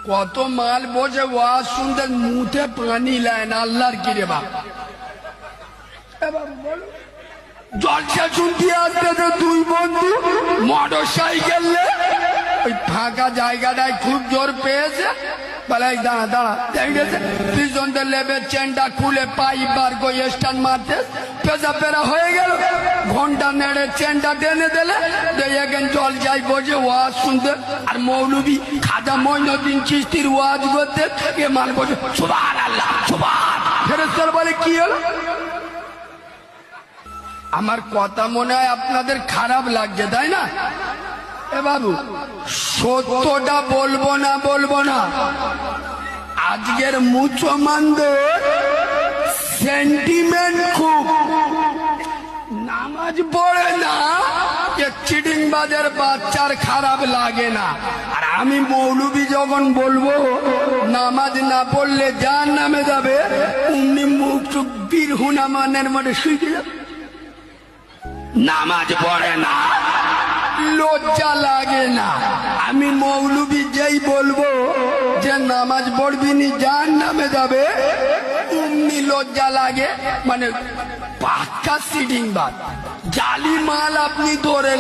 কত মাল বসে ওয়াজ শুনতে মুখে পানি লায় না, আল্লাহর কি রে বাপ। জলসা শুনতে আসতে দুই বন্ধু মোটর সাইকেলে ওই ফাঁকা জায়গাটায় খুব জোর পেয়েছে, বলে দাঁড়া দাঁড়া, দেখেছে পিছন দিয়ে লেবে চেনটা খুলে পাইপ বার করে স্ট্যান্ড মারতে পেঁচা পেরা হয়ে গেল। ঘন্টা নেড়ে চেনটা টেনে দিলে দেখেন জল যাই বসে ওয়াজ শুনতে, আর মৌলবি খাজা মঈনুদ্দিন চিশতির ওয়াজ করতে এ মাল বসে সুবহানাল্লাহ সুবহান। ফেরেশতারা বলে কি হলো? আমার কথা মনে হয় আপনাদের খারাপ লাগছে, তাই না? এ বাবু, সত্যটা বলবো না, আজকের মুসলমানদের সেন্টিমেন্ট খুব, নামাজ পড়ে না চিটিং বাজের বাচ্চার খারাপ লাগে না, আর আমি মৌলবি যখন বলবো নামাজ না পড়লে জাহান্নামে যাবে, উনি মুখ চুপ বীর হুনামানের মধ্যে শুয়ে যাবে। নামাজ পড়ে না, লজ্জা লাগে না। আমি মৌলবি যেই বলবো যে নামাজ পড়বি নি জাহান্নামে যাবে, উম্মি লজ্জা লাগে, মানে পাক্কা সিটিং বাদ, জালি মাল আপনি ধরে